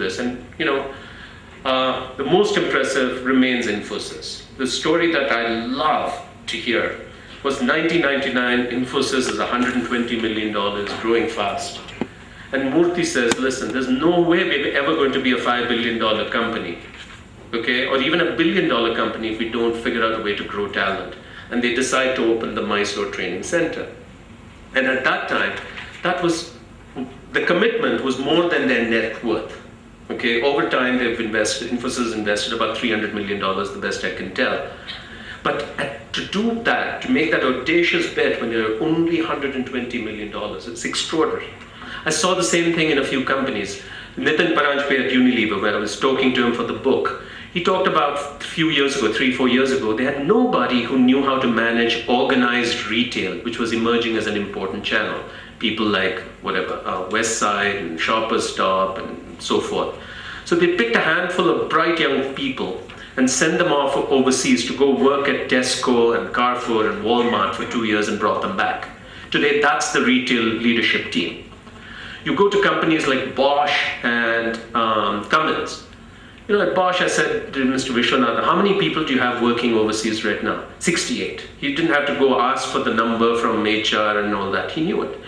this. And the most impressive remains Infosys. The story that I love to hear was 1999, Infosys is $120 million, growing fast. And Murthy says, listen, there's no way we're ever going to be a $5 billion company, okay? Or even $1 billion company if we don't figure out a way to grow talent. And they decide to open the Mysore Training Center. And at that time, the commitment was more than their net worth. Okay, over time Infosys invested about $300 million, the best I can tell. But to do that, to make that audacious bet when there are only $120 million, it's extraordinary. I saw the same thing in a few companies. Nitin Paranjpe at Unilever, where I was talking to him for the book, he talked about 3-4 years ago, they had nobody who knew how to manage organized retail, which was emerging as an important channel. People like West Side and Shoppers Stop and so forth. So they picked a handful of bright young people and sent them off overseas to go work at Tesco and Carrefour and Walmart for 2 years and brought them back. Today, that's the retail leadership team. You go to companies like Bosch and Cummins. At Bosch, I said to Mr. Vishwanathan, how many people do you have working overseas right now? 68. He didn't have to go ask for the number from HR and all that. He knew it.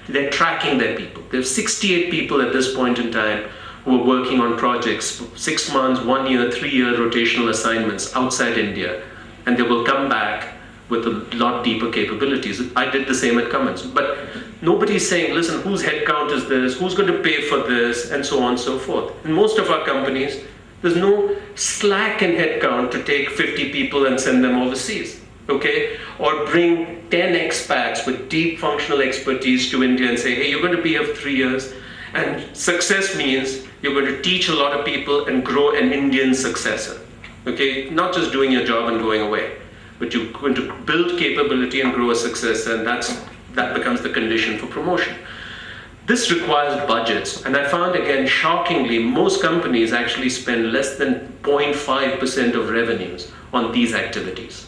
They're tracking their people. There are 68 people at this point in time who are working on projects, 6 months, 1 year, 3-year rotational assignments outside India, and they will come back with a lot deeper capabilities. I did the same at Cummins. But nobody's saying, listen, whose headcount is this? Who's going to pay for this? And so on and so forth. In most of our companies, there's no slack in headcount to take 50 people and send them overseas, okay? Or bring 10 expats with deep functional expertise to India and say, hey, you're going to be here for 3 years. And success means you're going to teach a lot of people and grow an Indian successor, okay? Not just doing your job and going away, but you're going to build capability and grow a successor, and that becomes the condition for promotion. This requires budgets, and I found again, shockingly, most companies actually spend less than 0.5% of revenues on these activities.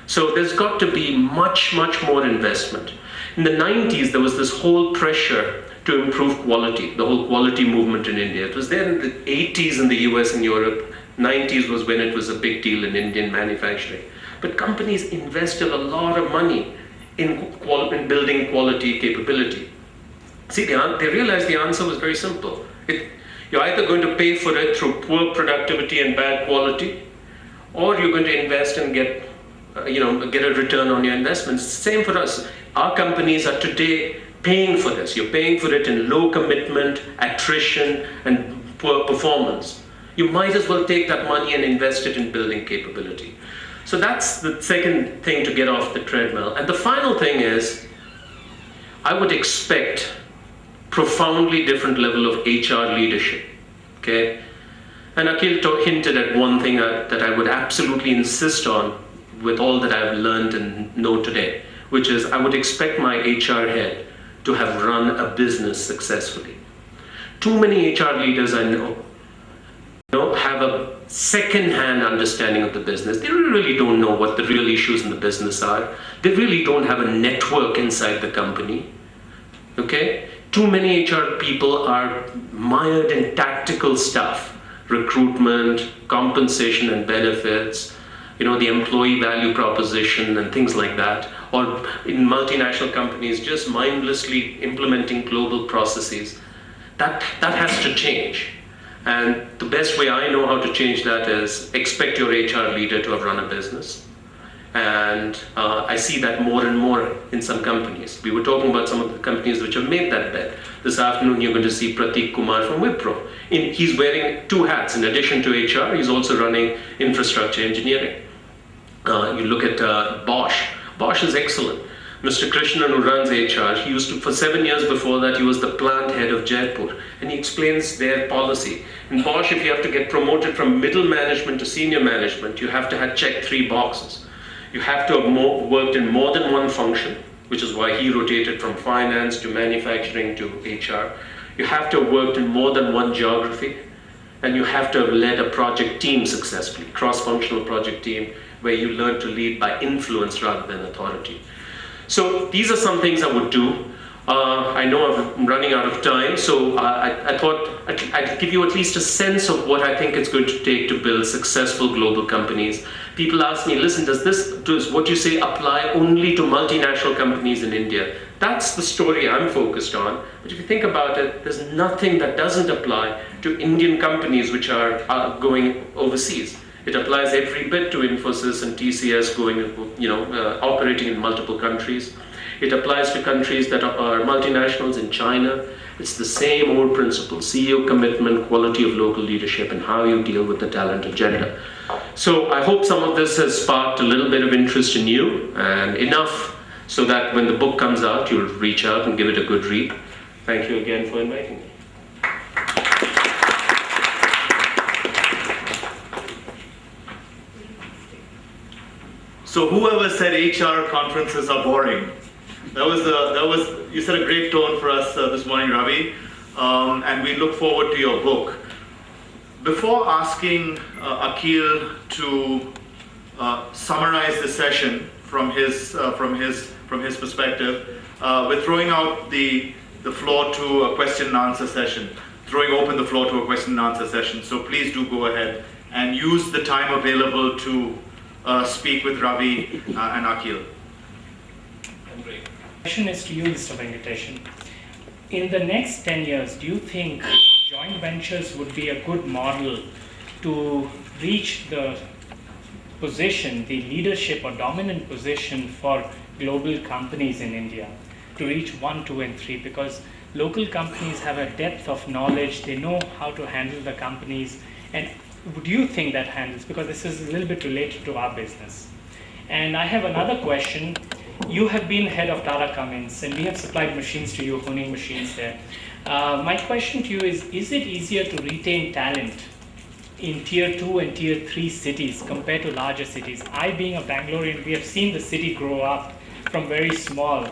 So there's got to be much, much more investment. In the 90s, there was this whole pressure to improve quality, the whole quality movement in India. It was there in the 80s in the US and Europe. 90s was when it was a big deal in Indian manufacturing. But companies invested a lot of money in building quality capability. See, they realized the answer was very simple. You're either going to pay for it through poor productivity and bad quality, or you're going to invest and get a return on your investments. Same for us. Our companies are today paying for this. You're paying for it in low commitment, attrition, and poor performance. You might as well take that money and invest it in building capability. So that's the second thing to get off the treadmill. And the final thing is, I would expect profoundly different level of HR leadership, okay? And Akhil hinted at one thing that I would absolutely insist on with all that I've learned and know today, which is I would expect my HR head to have run a business successfully. Too many HR leaders I know have a second-hand understanding of the business. They really don't know what the real issues in the business are. They really don't have a network inside the company, okay? Too many HR people are mired in tactical stuff, recruitment, compensation and benefits, the employee value proposition and things like that. Or in multinational companies, just mindlessly implementing global processes. That has to change. And the best way I know how to change that is expect your HR leader to have run a business. And I see that more and more in some companies. We were talking about some of the companies which have made that bet. This afternoon, you're going to see Prateek Kumar from Wipro. He's wearing 2 hats. In addition to HR, he's also running infrastructure engineering. You look at Bosch. Bosch is excellent. Mr. Krishnan, who runs HR, he used to, for 7 years before that, he was the plant head of Jaipur. And he explains their policy. In Bosch, if you have to get promoted from middle management to senior management, you have to have checked 3 boxes. You have to have worked in more than one function, which is why he rotated from finance to manufacturing to HR. You have to have worked in more than one geography, and you have to have led a project team successfully, cross-functional project team, where you learn to lead by influence rather than authority. So these are some things I would do. I know I'm running out of time, so I thought I'd give you at least a sense of what I think it's going to take to build successful global companies. People ask me, listen, does what you say apply only to multinational companies in India? That's the story I'm focused on. But if you think about it, there's nothing that doesn't apply to Indian companies which are going overseas. It applies every bit to Infosys and TCS operating in multiple countries. It applies to countries that are multinationals in China. It's the same old principle: CEO commitment, quality of local leadership, and how you deal with the talent agenda. So I hope some of this has sparked a little bit of interest in you, and enough so that when the book comes out, you'll reach out and give it a good read. Thank you again for inviting me. So whoever said HR conferences are boring, you set a great tone for us this morning, Ravi, and we look forward to your book. Before asking Akhil to summarize the session from his perspective, we're throwing out the floor to a question and answer session, throwing open the floor to a question and answer session. So please do go ahead and use the time available to speak with Ravi and Akhil. Great. The question is to you, Mr. Venkatesan. In the next 10 years, do you think joint ventures would be a good model to reach the position, the leadership or dominant position for global companies in India, to reach 1, 2, and 3? Because local companies have a depth of knowledge, they know how to handle the companies, and do you think that handles? Because this is a little bit related to our business. And I have another question. You have been head of Tata Cummins, and we have supplied machines to you, honing machines there. My question to you is it easier to retain talent in tier 2 and tier 3 cities compared to larger cities? I, being a Bangalorean, we have seen the city grow up from very small,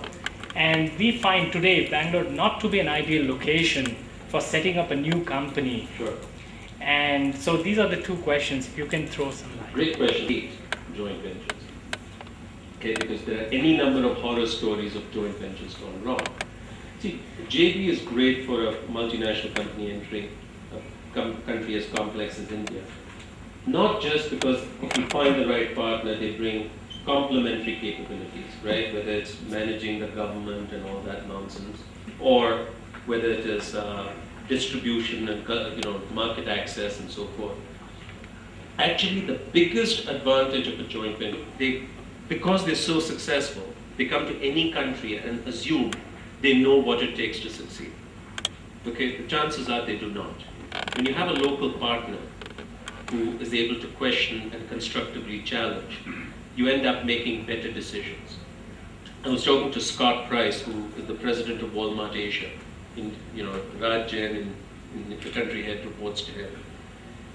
and we find today Bangalore not to be an ideal location for setting up a new company. Sure. And so these are the two questions, if you can throw some light. Great question. Joint ventures. Okay, because there are any number of horror stories of joint ventures gone wrong. See, JV is great for a multinational company entering a country as complex as India. Not just because if you find the right partner, they bring complementary capabilities, right? Whether it's managing the government and all that nonsense, or whether it is distribution and market access and so forth. Actually, the biggest advantage of a joint venture, because they're so successful, they come to any country and assume they know what it takes to succeed. Okay, the chances are they do not. When you have a local partner who is able to question and constructively challenge, you end up making better decisions. I was talking to Scott Price, who is the president of Walmart Asia. Raj Jain in the country head reports to him.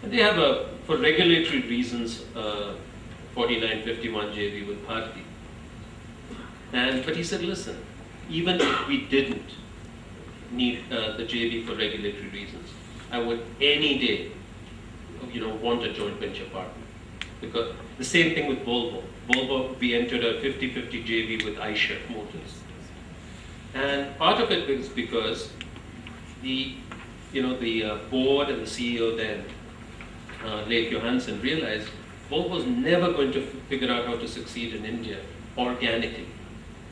And they have for regulatory reasons, 4951 JV with Bharti. But he said, listen, even if we didn't need the JV for regulatory reasons, I would any day, want a joint venture partner. Because the same thing with Volvo. Volvo, we entered a 50-50 JV with Eicher Motors. And part of it is because the board and the CEO then, Leif Johansson, realized Volvo was never going to figure out how to succeed in India organically.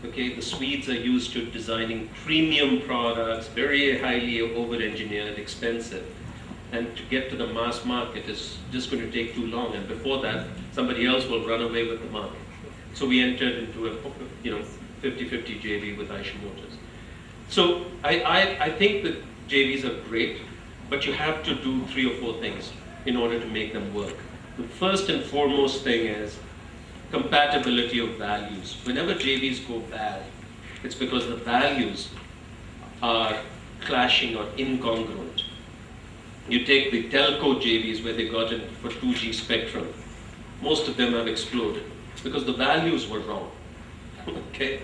Okay, the Swedes are used to designing premium products, very highly over-engineered, expensive. And to get to the mass market is just going to take too long. And before that, somebody else will run away with the market. So we entered into a 50-50 JV with Eicher Motors. So I think that JVs are great, but you have to do 3 or 4 things in order to make them work. The first and foremost thing is compatibility of values. Whenever JVs go bad, it's because the values are clashing or incongruent. You take the telco JVs where they got in for 2G spectrum. Most of them have exploded because the values were wrong. Okay?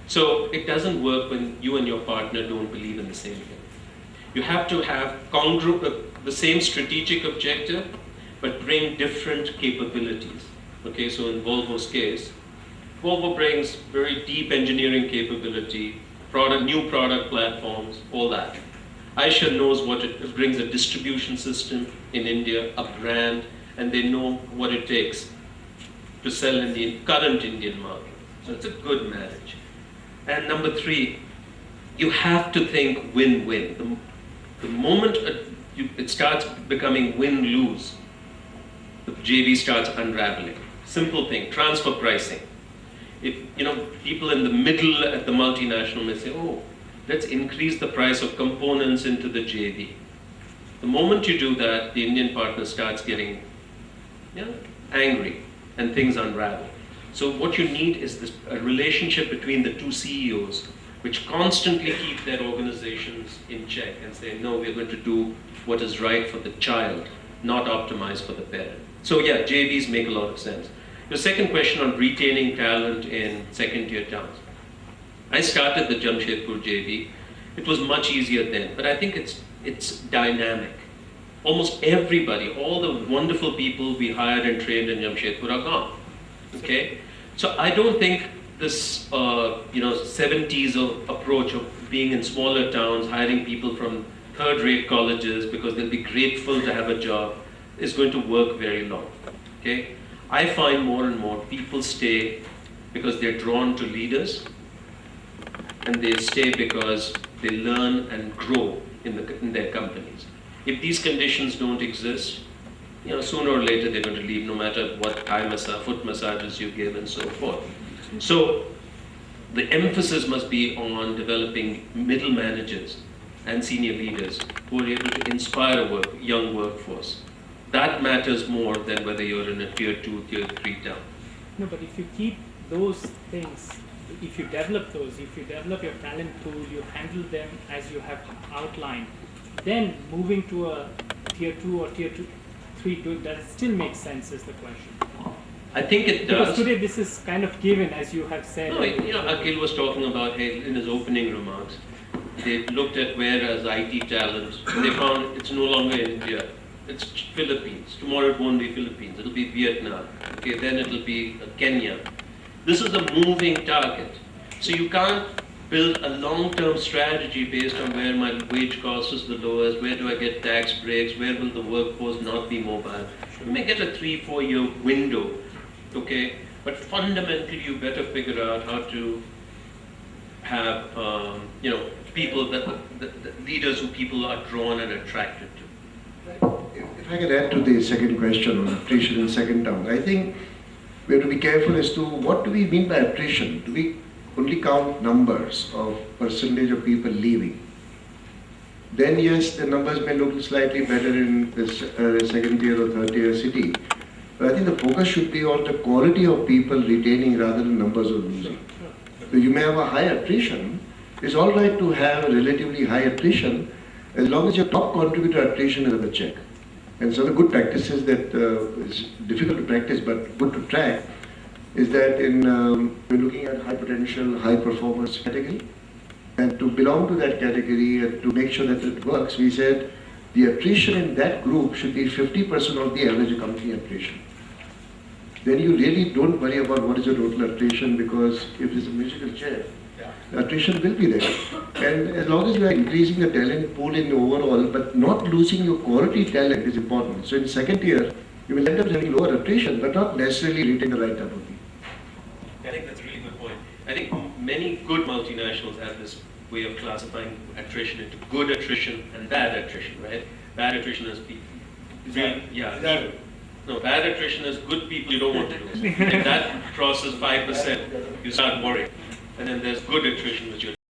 So it doesn't work when you and your partner don't believe in the same thing. You have to have the same strategic objective, but bring different capabilities. Okay, so in Volvo's case, Volvo brings very deep engineering capability, new product platforms, all that. Aisha knows what it brings, a distribution system in India, a brand, and they know what it takes to sell in the current Indian market. So it's a good marriage. And number three, you have to think win-win. The moment it starts becoming win-lose, the JV starts unraveling. Simple thing, transfer pricing. If people in the middle at the multinational may say, oh, let's increase the price of components into the JV. The moment you do that, the Indian partner starts getting angry and things unravel. So what you need is a relationship between the two CEOs which constantly keep their organizations in check and say, no, we're going to do what is right for the child, not optimize for the parent. So yeah, JVs make a lot of sense. Your second question on retaining talent in second-tier towns. I started the Jamshedpur JV. It was much easier then, but I think it's dynamic. Almost everybody, all the wonderful people we hired and trained in Jamshedpur are gone. Okay, so I don't think this 70s approach of being in smaller towns, hiring people from third-rate colleges because they'll be grateful to have a job, is going to work very long. Okay, I find more and more people stay because they're drawn to leaders, and they stay because they learn and grow in their companies. If these conditions don't exist, sooner or later they're going to leave, no matter what foot massages you give and so forth. So the emphasis must be on developing middle managers and senior leaders who are able to inspire a young workforce. That matters more than whether you're in a tier 2, tier 3 town. No, but if you keep those things, if you develop those, if you develop your talent pool, you handle them as you have outlined, then moving to a tier 2 or tier 3, does it still make sense is the question. I think it does. Because today this is kind of given, as you have said. No, Akhil was talking about, in his opening remarks, they looked at where as IT talent, they found it's no longer India, it's Philippines. Tomorrow it won't be Philippines, it'll be Vietnam. Okay, then it'll be Kenya. This is a moving target. So you can't build a long-term strategy based on where my wage cost is the lowest, where do I get tax breaks, where will the workforce not be mobile. You may get a 3-4 year window, okay? But fundamentally you better figure out how to have, people, the leaders who people are drawn and attracted to. If I can add to the second question on attrition in second town, I think we have to be careful as to what do we mean by attrition. Do we only count numbers of percentage of people leaving? Then yes, the numbers may look slightly better in the second tier or third tier city. But I think the focus should be on the quality of people retaining rather than numbers of losing. So you may have a high attrition. It's all right to have relatively high attrition as long as your top contributor attrition is under check. And so the good practices that is difficult to practice but good to track is that we're looking at high potential, high performance category. And to belong to that category and to make sure that it works, we said the attrition in that group should be 50% of the average company attrition. Then you really don't worry about what is your total attrition, because if it's a musical chair, attrition will be there. And as long as you are increasing the talent pool in overall, but not losing your quality talent is important. So in second tier, you will end up having lower attrition, but not necessarily retain the right type of people. I think that's a really good point. I think many good multinationals have this way of classifying attrition into good attrition and bad attrition, right? Bad attrition is people. No, bad attrition is good people you don't want to lose. If that crosses 5%, you start worrying. And then there's good attrition, which you're